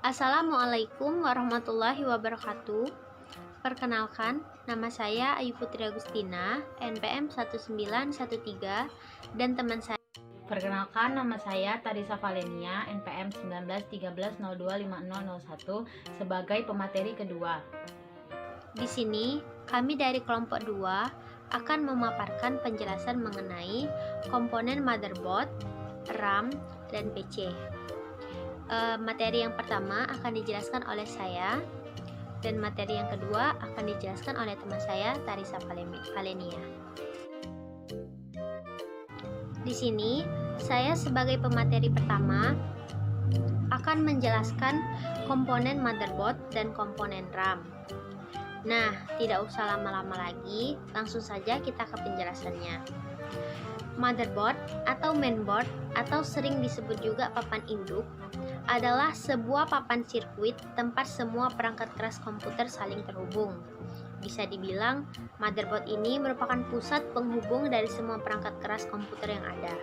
Assalamualaikum warahmatullahi wabarakatuh. Perkenalkan, nama saya Ayu Putri Agustina, NPM 1913, dan teman saya. Perkenalkan, nama saya Tarisa Valenia, NPM 1913025001 sebagai pemateri kedua. Di sini, kami dari kelompok 2 akan memaparkan penjelasan mengenai komponen motherboard, RAM, dan PC. Materi yang pertama akan dijelaskan oleh saya, dan materi yang kedua akan dijelaskan oleh teman saya, Tarisa Valenia. Di sini, saya sebagai pemateri pertama akan menjelaskan komponen motherboard dan komponen RAM. Nah, tidak usah lama-lama lagi, langsung saja kita ke penjelasannya. Motherboard atau mainboard atau sering disebut juga papan induk adalah sebuah papan sirkuit tempat semua perangkat keras komputer saling terhubung. Bisa dibilang, motherboard ini merupakan pusat penghubung dari semua perangkat keras komputer yang ada.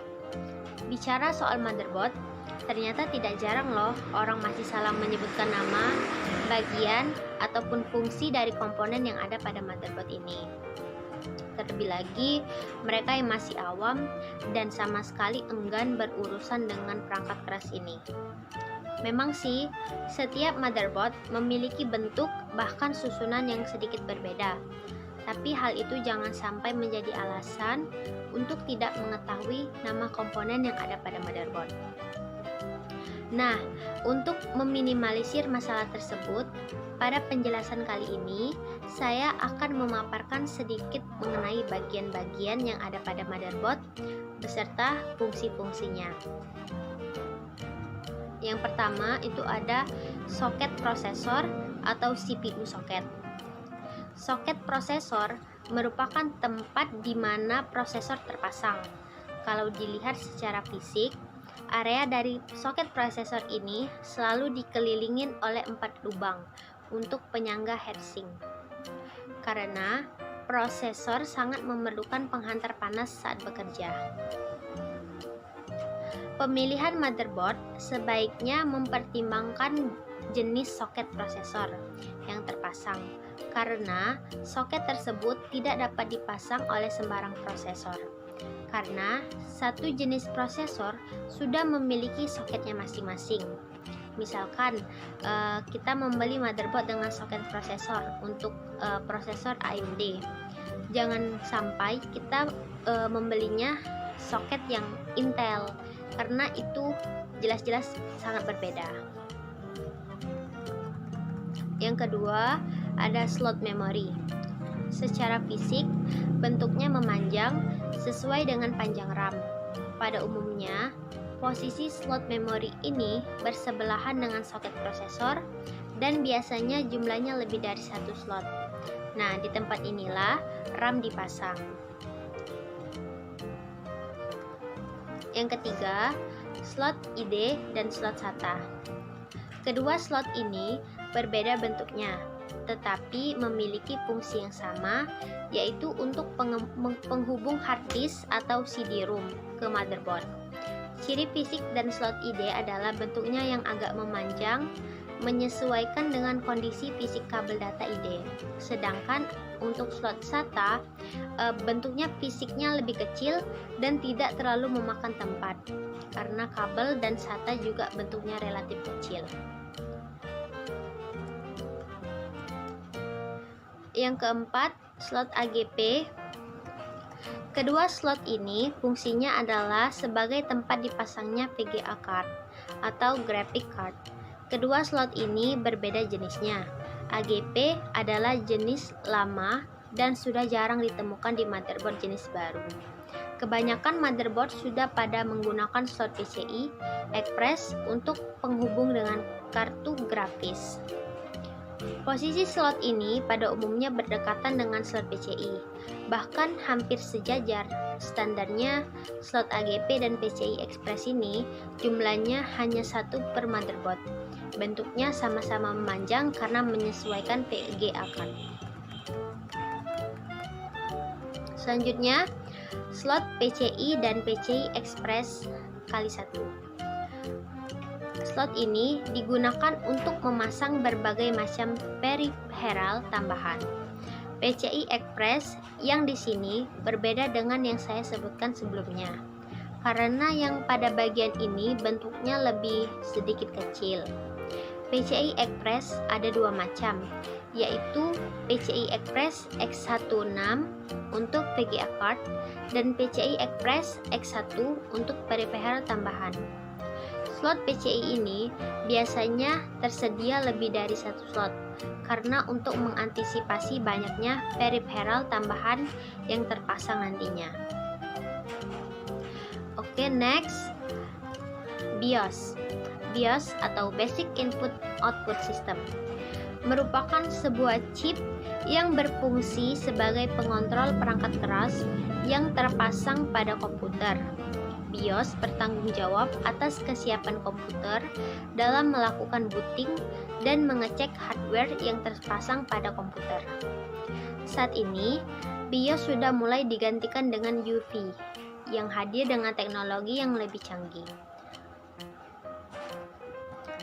Bicara soal motherboard, ternyata tidak jarang loh orang masih salah menyebutkan nama, bagian, ataupun fungsi dari komponen yang ada pada motherboard ini. Terlebih lagi, mereka yang masih awam dan sama sekali enggan berurusan dengan perangkat keras ini. Memang sih, setiap motherboard memiliki bentuk bahkan susunan yang sedikit berbeda. Tapi hal itu jangan sampai menjadi alasan untuk tidak mengetahui nama komponen yang ada pada motherboard. Nah, untuk meminimalisir masalah tersebut, pada penjelasan kali ini, saya akan memaparkan sedikit mengenai bagian-bagian yang ada pada motherboard beserta fungsi-fungsinya. Yang pertama itu ada soket prosesor atau CPU soket. Soket prosesor merupakan tempat di mana prosesor terpasang. Kalau dilihat secara fisik, area dari soket prosesor ini selalu dikelilingin oleh 4 lubang untuk penyangga heatsink. Karena prosesor sangat memerlukan penghantar panas saat bekerja. Pemilihan motherboard sebaiknya mempertimbangkan jenis soket prosesor yang terpasang, karena soket tersebut tidak dapat dipasang oleh sembarang prosesor. Karena satu jenis prosesor sudah memiliki soketnya masing-masing. Misalkan kita membeli motherboard dengan soket prosesor untuk prosesor AMD. Jangan sampai kita membelinya soket yang Intel, karena itu jelas-jelas sangat berbeda. Yang kedua, ada slot memori. Secara fisik, bentuknya memanjang sesuai dengan panjang RAM. Pada umumnya, posisi slot memori ini bersebelahan dengan soket prosesor dan biasanya jumlahnya lebih dari 1 slot. Nah, di tempat inilah RAM dipasang. Yang ketiga, slot ID dan slot SATA. Kedua slot ini berbeda bentuknya, tetapi memiliki fungsi yang sama, yaitu untuk penghubung hard disk atau CD-ROM ke motherboard. Ciri fisik dan slot ID adalah bentuknya yang agak memanjang, menyesuaikan dengan kondisi fisik kabel data ID. Sedangkan untuk slot SATA, bentuknya fisiknya lebih kecil dan tidak terlalu memakan tempat, karena kabel dan SATA juga bentuknya relatif kecil. Yang keempat, slot AGP. Kedua slot ini fungsinya adalah sebagai tempat dipasangnya VGA card atau graphic card. Kedua slot ini berbeda jenisnya. AGP adalah jenis lama dan sudah jarang ditemukan di motherboard jenis baru. Kebanyakan motherboard sudah pada menggunakan slot PCI Express untuk penghubung dengan kartu grafis. Posisi slot ini pada umumnya berdekatan dengan slot PCI, bahkan hampir sejajar. Standarnya slot AGP dan PCI Express ini jumlahnya hanya 1 per motherboard. Bentuknya sama-sama memanjang karena menyesuaikan VGA card. Selanjutnya, slot PCI dan PCI Express kali 1. Slot ini digunakan untuk memasang berbagai macam peripheral tambahan. PCI Express yang di sini berbeda dengan yang saya sebutkan sebelumnya, karena yang pada bagian ini bentuknya lebih sedikit kecil. PCI Express ada dua macam, yaitu PCI Express X16 untuk VGA card dan PCI Express X1 untuk peripheral tambahan. Slot PCI ini biasanya tersedia lebih dari satu slot, karena untuk mengantisipasi banyaknya peripheral tambahan yang terpasang nantinya. Oke, next, BIOS. BIOS atau Basic Input Output System merupakan sebuah chip yang berfungsi sebagai pengontrol perangkat keras yang terpasang pada komputer. BIOS bertanggung jawab atas kesiapan komputer dalam melakukan booting dan mengecek hardware yang terpasang pada komputer. Saat ini, BIOS sudah mulai digantikan dengan UV yang hadir dengan teknologi yang lebih canggih.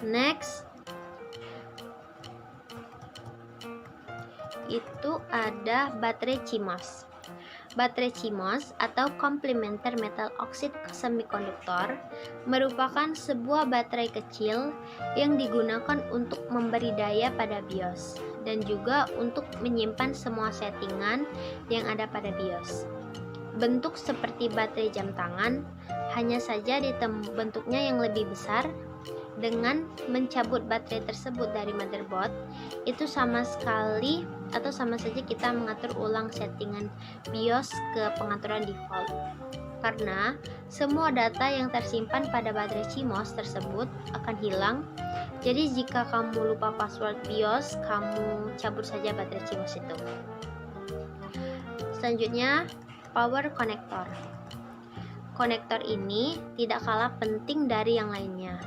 Next, itu ada baterai CMOS. Baterai CMOS atau Complementary Metal Oxide Semiconductor merupakan sebuah baterai kecil yang digunakan untuk memberi daya pada BIOS dan juga untuk menyimpan semua settingan yang ada pada BIOS. Bentuk seperti baterai jam tangan, hanya saja bentuknya yang lebih besar. Dengan mencabut baterai tersebut dari motherboard, itu sama saja kita mengatur ulang settingan BIOS ke pengaturan default. Karena semua data yang tersimpan pada baterai CMOS tersebut akan hilang. Jadi jika kamu lupa password BIOS, kamu cabut saja baterai CMOS itu. Selanjutnya, power connector. Konektor ini tidak kalah penting dari yang lainnya.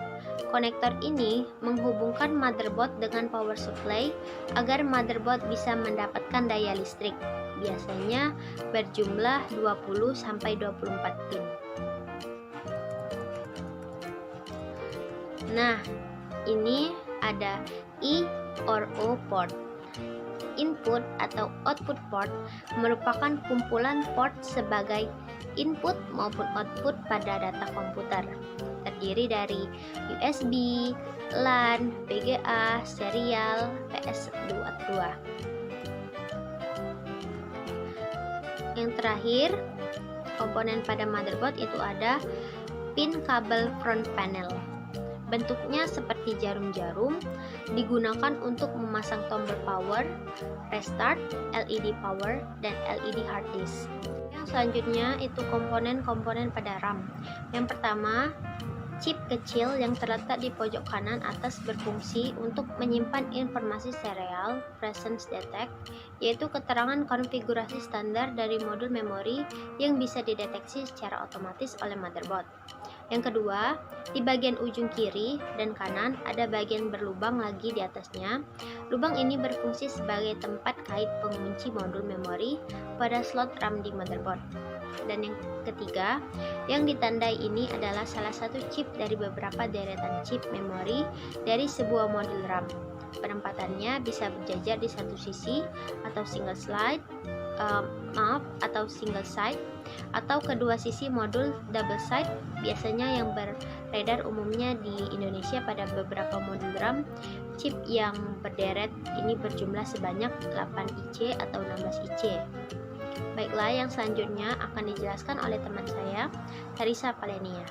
Konektor ini menghubungkan motherboard dengan power supply agar motherboard bisa mendapatkan daya listrik, biasanya berjumlah 20-24 pin. Nah, ini ada I or O port. Input atau output port merupakan kumpulan port sebagai input maupun output pada data komputer. Terdiri dari USB, LAN, VGA, serial, PS2. Yang terakhir, komponen pada motherboard itu ada pin kabel front panel. Bentuknya seperti jarum-jarum, digunakan untuk memasang tombol power, restart, LED power, dan LED hard disk. Yang selanjutnya itu komponen-komponen pada RAM. Yang pertama, chip kecil yang terletak di pojok kanan atas berfungsi untuk menyimpan informasi serial presence detect, yaitu keterangan konfigurasi standar dari modul memori yang bisa dideteksi secara otomatis oleh motherboard. Yang kedua, di bagian ujung kiri dan kanan ada bagian berlubang lagi di atasnya. Lubang ini berfungsi sebagai tempat kait pengunci modul memori pada slot RAM di motherboard. Dan yang ketiga, yang ditandai ini adalah salah satu chip dari beberapa deretan chip memori dari sebuah modul RAM. Penempatannya bisa berjajar di satu sisi atau single side, atau single side, atau kedua sisi modul double side. Biasanya yang beredar umumnya di Indonesia pada beberapa modul RAM, chip yang berderet ini berjumlah sebanyak 8 IC atau 16 IC. Baiklah, yang selanjutnya akan dijelaskan oleh teman saya, Tarisa Valenia.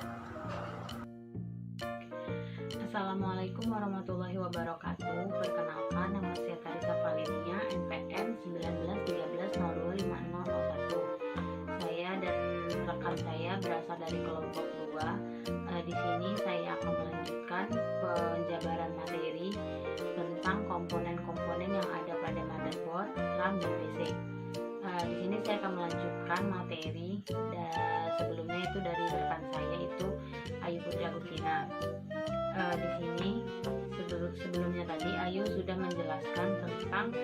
Assalamualaikum warahmatullahi wabarakatuh. Perkenalkan, nama saya Tarisa Valenia, NPM 1913025001. Saya dan rekan saya berasal dari kelompok 2. Di sini saya akan melanjutkan penjabaran materi tentang komponen-komponen yang ada pada motherboard, RAM, dan PC. Di sini saya akan melanjutkan materi sebelumnya itu dari rekan saya itu Ayu Putri Agustina. Di sini sebelumnya tadi Ayu sudah menjelaskan tentang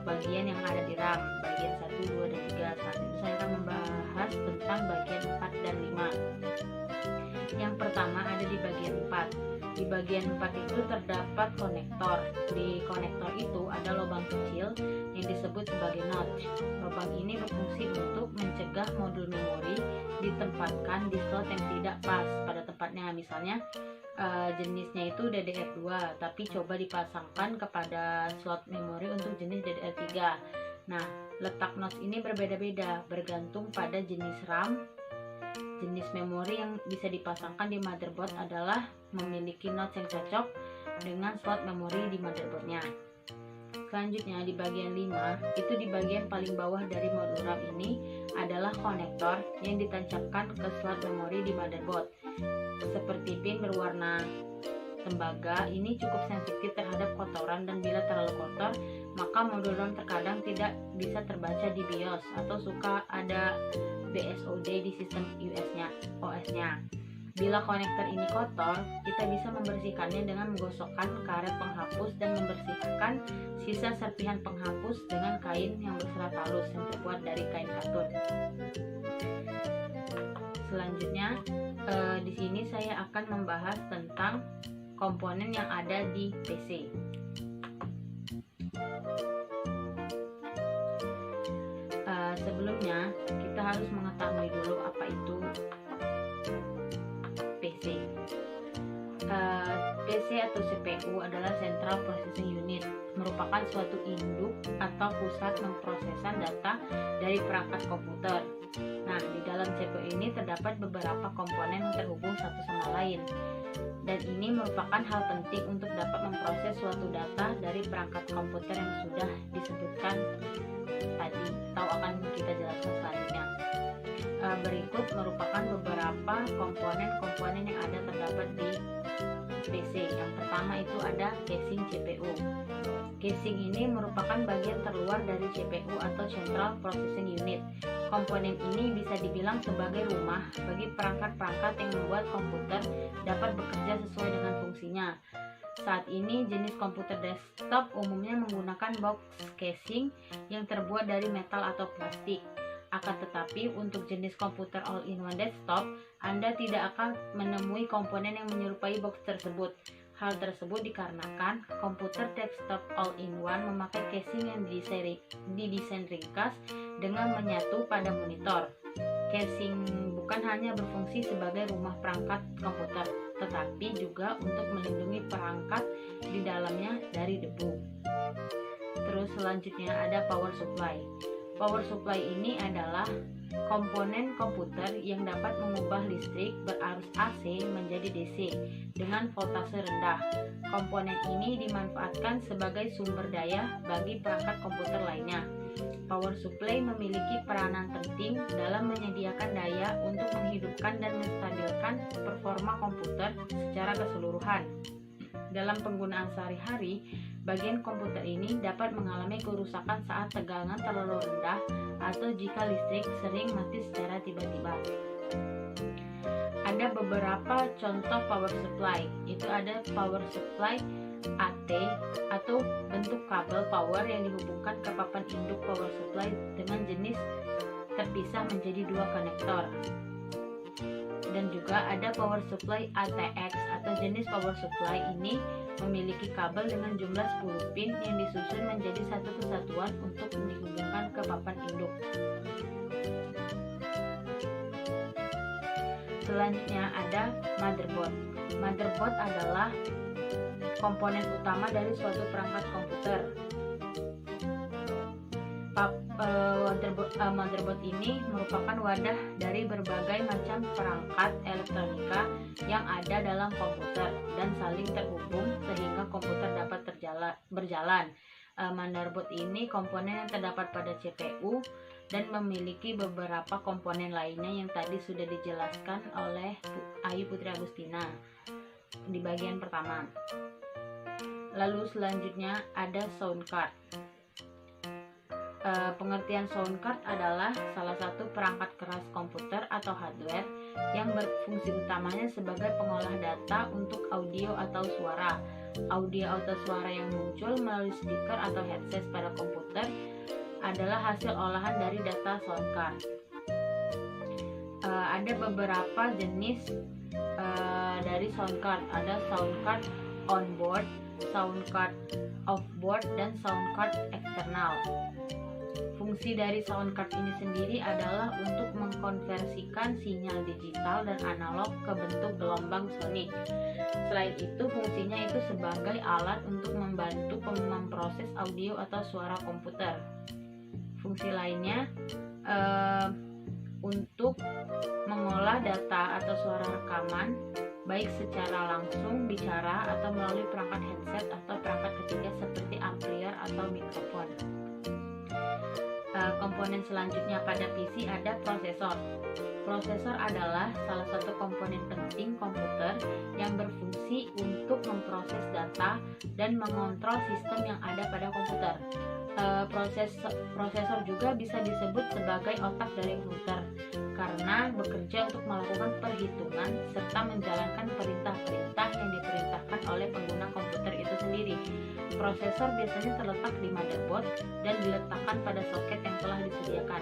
bagian yang ada di RAM, bagian 1, 2, dan 3. Saat itu saya akan membahas tentang bagian 4 dan 5. Yang pertama ada di bagian 4. Di bagian 4 itu terdapat konektor. Di konektor itu ada lubang kecil yang disebut sebagai notch. Lubang ini berfungsi untuk mencegah modul memori ditempatkan di slot yang tidak pas pada tempatnya. Misalnya jenisnya itu DDR2, tapi coba dipasangkan kepada slot memori untuk jenis DDR3. Nah, letak notch ini berbeda-beda bergantung pada jenis RAM. Jenis memori yang bisa dipasangkan di motherboard adalah memiliki notch yang cocok dengan slot memori di motherboardnya. Selanjutnya di bagian 5, itu di bagian paling bawah dari modul RAM ini adalah konektor yang ditancapkan ke slot memori di motherboard. Seperti pin berwarna tembaga, ini cukup sensitif terhadap kotoran, dan bila terlalu kotor, maka modul RAM terkadang tidak bisa terbaca di BIOS atau suka ada BSOD di sistem OS-nya. Bila konektor ini kotor, kita bisa membersihkannya dengan menggosokkan karet penghapus dan membersihkan sisa serpihan penghapus dengan kain yang berserat halus yang terbuat dari kain katun. Selanjutnya, di sini saya akan membahas tentang komponen yang ada di PC. Sebelumnya, kita harus mengetahui dulu apa itu PC. PC atau CPU adalah Central Processing Unit, merupakan suatu induk atau pusat memprosesan data dari perangkat komputer. Nah, di dalam CPU ini terdapat beberapa komponen yang terhubung satu sama lain, dan ini merupakan hal penting untuk dapat memproses suatu data dari perangkat komputer yang sudah disebutkan tadi atau akan kita jelaskan selanjutnya. Berikut merupakan beberapa komponen-komponen yang ada terdapat di PC. Yang pertama itu ada casing CPU. Casing ini merupakan bagian terluar dari CPU atau Central Processing Unit. Komponen ini bisa dibilang sebagai rumah bagi perangkat-perangkat yang membuat komputer dapat bekerja sesuai dengan fungsinya. Saat ini jenis komputer desktop umumnya menggunakan box casing yang terbuat dari metal atau plastik. Akan tetapi untuk jenis komputer all-in-one desktop, Anda tidak akan menemui komponen yang menyerupai box tersebut. Hal tersebut dikarenakan komputer desktop all-in-one memakai casing yang didesain ringkas dengan menyatu pada monitor. Casing bukan hanya berfungsi sebagai rumah perangkat komputer, tetapi juga untuk melindungi perangkat di dalamnya dari debu. Terus selanjutnya ada power supply. Power supply ini adalah komponen komputer yang dapat mengubah listrik berarus AC menjadi DC dengan voltase rendah. Komponen ini dimanfaatkan sebagai sumber daya bagi perangkat komputer lainnya. Power supply memiliki peranan penting dalam menyediakan daya untuk menghidupkan dan menstabilkan performa komputer secara keseluruhan. Dalam penggunaan sehari-hari, bagian komputer ini dapat mengalami kerusakan saat tegangan terlalu rendah atau jika listrik sering mati secara tiba-tiba. Ada beberapa contoh power supply, itu ada power supply AT atau bentuk kabel power yang dihubungkan ke papan induk power supply dengan jenis terpisah menjadi dua konektor. Dan juga ada power supply ATX atau jenis power supply ini memiliki kabel dengan jumlah 10 pin yang disusun menjadi satu kesatuan untuk dihubungkan ke papan induk. Selanjutnya ada motherboard. Motherboard adalah komponen utama dari suatu perangkat komputer. Motherboard ini merupakan wadah dari berbagai macam perangkat elektronika yang ada dalam komputer dan saling terhubung sehingga komputer dapat berjalan. Motherboard ini komponen yang terdapat pada CPU dan memiliki beberapa komponen lainnya yang tadi sudah dijelaskan oleh Ayu Putri Agustina di bagian pertama. Lalu selanjutnya ada sound card. Pengertian sound card adalah salah satu perangkat keras komputer atau hardware yang berfungsi utamanya sebagai pengolah data untuk audio atau suara. Audio atau suara yang muncul melalui speaker atau headset pada komputer adalah hasil olahan dari data sound card. Ada beberapa jenis dari sound card. Ada sound card on board, sound card off board, dan sound card eksternal. Fungsi dari sound card ini sendiri adalah untuk mengkonversikan sinyal digital dan analog ke bentuk gelombang sonik. Selain itu, fungsinya itu sebagai alat untuk membantu memproses audio atau suara komputer. Fungsi lainnya untuk mengolah data atau suara rekaman, baik secara langsung bicara atau melalui perangkat headset atau perangkat ketiga seperti amplifier atau mikrofon. Komponen selanjutnya pada PC ada prosesor. Prosesor adalah salah satu komponen penting komputer yang berfungsi untuk memproses data dan mengontrol sistem yang ada pada komputer. Prosesor juga bisa disebut sebagai otak dari komputer karena bekerja untuk melakukan perhitungan serta menjalankan perintah-perintah yang diperintahkan oleh pengguna komputer itu sendiri. Prosesor biasanya terletak di motherboard dan diletakkan pada soket yang telah disediakan.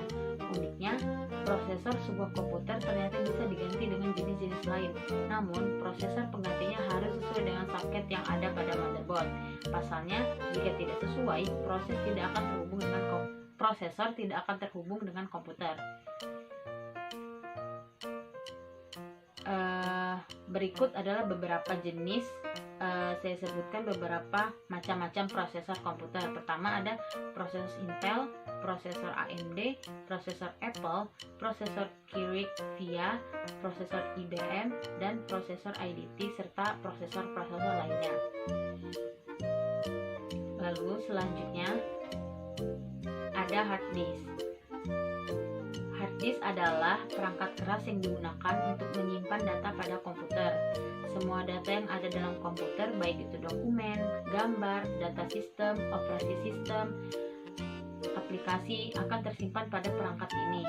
Uniknya, prosesor sebuah komputer ternyata bisa diganti dengan jenis-jenis lain. Namun, prosesor penggantinya harus sesuai dengan soket yang ada pada motherboard. Pasalnya, jika tidak sesuai, prosesor tidak akan terhubung dengan komputer. Berikut adalah beberapa jenis, saya sebutkan beberapa macam-macam prosesor komputer. Pertama ada prosesor Intel, prosesor AMD, prosesor Apple, prosesor Kirin VIA, prosesor IBM, dan prosesor IDT serta prosesor-prosesor lainnya. Lalu selanjutnya ada hard disk. Hard disk adalah perangkat keras yang digunakan untuk menyimpan data pada komputer. Semua data yang ada dalam komputer, baik itu dokumen, gambar, data sistem, operasi sistem, aplikasi, akan tersimpan pada perangkat ini.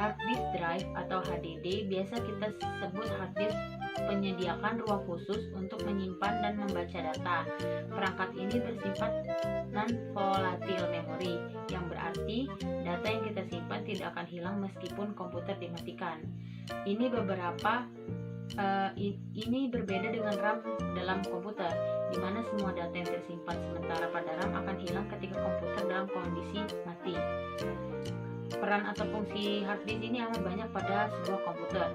Hard disk drive atau HDD biasa kita sebut hard disk menyediakan ruang khusus untuk menyimpan dan membaca data. Perangkat ini bersifat non-volatile memory, yang berarti data yang kita simpan tidak akan hilang meskipun komputer dimatikan. Ini berbeda dengan RAM dalam komputer, di mana semua data yang tersimpan sementara pada RAM akan hilang ketika komputer dalam kondisi mati. Peran atau fungsi hard disk ini amat banyak pada sebuah komputer.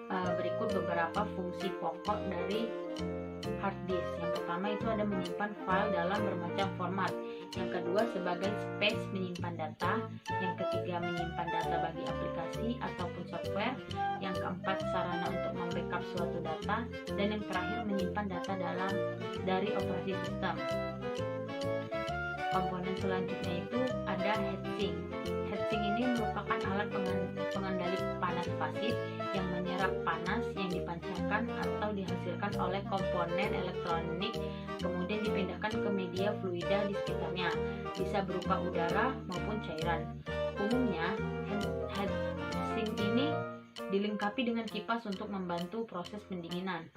Berikut beberapa fungsi pokok dari hard disk. Yang pertama itu ada menyimpan file dalam bermacam format. Yang kedua sebagai space menyimpan data. Yang ketiga menyimpan data bagi aplikasi ataupun software. Yang keempat sarana untuk membackup suatu data. Dan yang terakhir menyimpan data dari operasi sistem. Komponen selanjutnya itu ada heatsink. Heatsink ini merupakan alat pengendali panas pasif yang menyerap panas yang dipancarkan atau dihasilkan oleh komponen elektronik kemudian dipindahkan ke media fluida di sekitarnya, bisa berupa udara maupun cairan. Umumnya, heatsink ini dilengkapi dengan kipas untuk membantu proses pendinginan.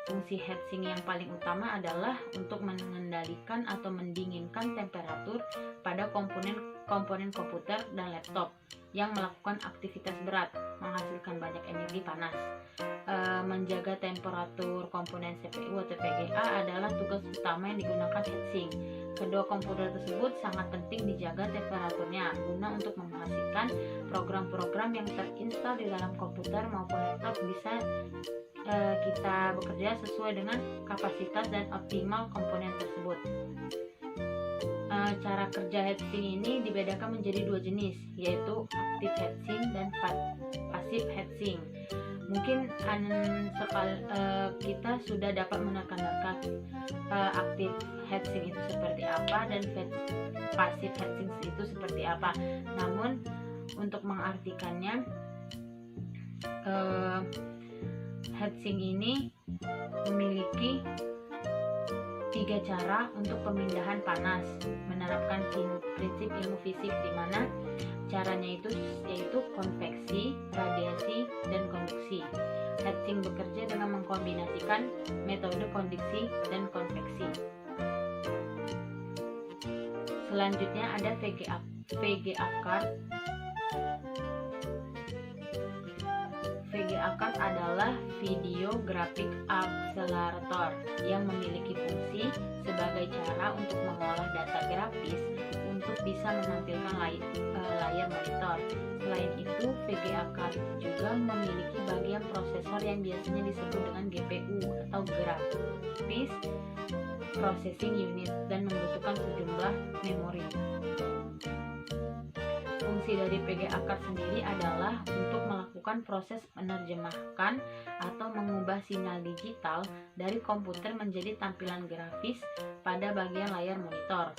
Fungsi heatsink yang paling utama adalah untuk mengendalikan atau mendinginkan temperatur pada komponen komputer dan laptop yang melakukan aktivitas berat, menghasilkan banyak energi panas. Menjaga temperatur komponen CPU atau VGA adalah tugas utama yang digunakan heatsink. Kedua komputer tersebut sangat penting dijaga temperaturnya guna untuk menghasilkan program-program yang terinstal di dalam komputer maupun laptop bisa kita bekerja sesuai dengan kapasitas dan optimal komponen tersebut. Cara kerja heatsink ini dibedakan menjadi dua jenis, yaitu active heatsink dan passive heatsink. Mungkin kita sudah dapat menerka-nerka active heatsink itu seperti apa dan passive heatsink itu seperti apa. Namun untuk mengartikannya, heatsink ini memiliki 3 cara untuk pemindahan panas, menerapkan prinsip ilmu fisik di mana caranya yaitu konveksi, radiasi, dan konduksi. Heatsink bekerja dengan mengkombinasikan metode konduksi dan konveksi. Selanjutnya ada VGA card. VGA VGA card adalah video graphic accelerator yang memiliki fungsi sebagai cara untuk mengolah data grafis untuk bisa menampilkan layar monitor. Selain itu, VGA card juga memiliki bagian prosesor yang biasanya disebut dengan GPU atau Graphics Processing Unit dan membutuhkan sejumlah memori. Fungsi dari VGA card sendiri adalah untuk melakukan proses menerjemahkan atau mengubah sinyal digital dari komputer menjadi tampilan grafis pada bagian layar monitor.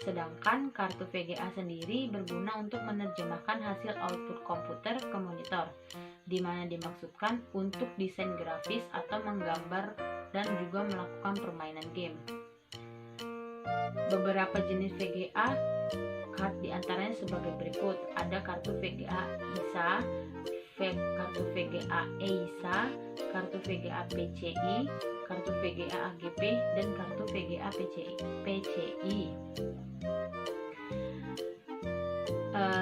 Sedangkan kartu VGA sendiri berguna untuk menerjemahkan hasil output komputer ke monitor, di mana dimaksudkan untuk desain grafis atau menggambar dan juga melakukan permainan game. Beberapa jenis VGA card diantaranya sebagai berikut. Ada kartu VGA ISA, kartu VGA EISA, kartu VGA PCI, kartu VGA AGP, dan kartu VGA PCI.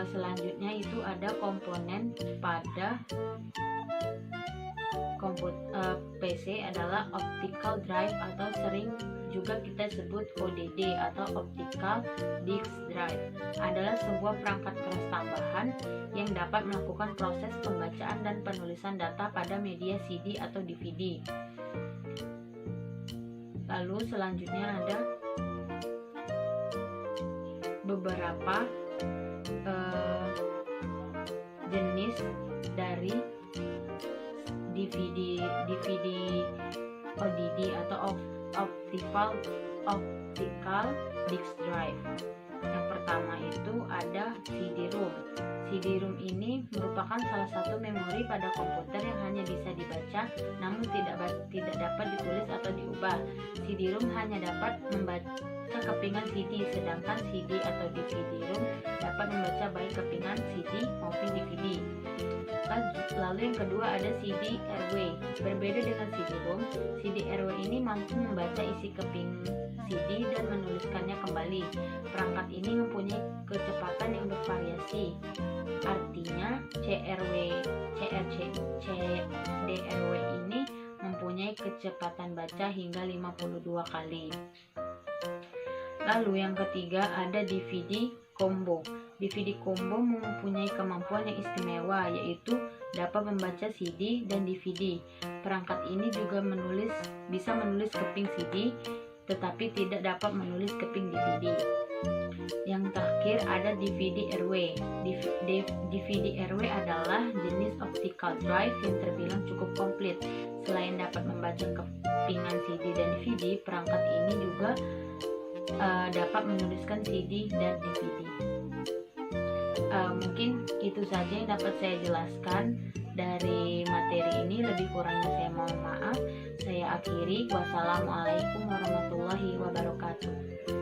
Selanjutnya itu ada komponen pada PC adalah optical drive atau sering juga kita sebut ODD atau optical disk drive, adalah sebuah perangkat keras tambahan yang dapat melakukan proses pembacaan dan penulisan data pada media CD atau DVD. Lalu selanjutnya ada beberapa jenis dari DVD ODD atau optical disk drive. Yang pertama itu ada CD-ROM. CD-ROM ini merupakan salah satu memori pada komputer yang hanya bisa dibaca namun tidak dapat ditulis atau diubah. CD-ROM hanya dapat membaca kepingan CD, sedangkan CD atau DVD-ROM dapat membaca baik kepingan CD maupun DVD. Lalu yang kedua ada CD-RW. Berbeda dengan CD-ROM, CD-RW ini mampu membaca isi keping CD dan menuliskannya kembali. Perangkat ini mempunyai kecepatan yang bervariasi. Artinya CDRW ini mempunyai kecepatan baca hingga 52 kali. Lalu yang ketiga ada DVD combo. DVD combo mempunyai kemampuan yang istimewa, yaitu dapat membaca CD dan DVD. Perangkat ini juga bisa menulis keping CD, tetapi tidak dapat menulis keping DVD. Yang terakhir ada DVD-RW. DVD-RW adalah jenis optical drive yang terbilang cukup komplit. Selain dapat membaca kepingan CD dan DVD, perangkat ini juga dapat menuliskan CD dan DVD. Mungkin itu saja yang dapat saya jelaskan dari materi ini. Lebih kurangnya saya mohon maaf. Saya akhiri. Wassalamualaikum warahmatullahi wabarakatuh.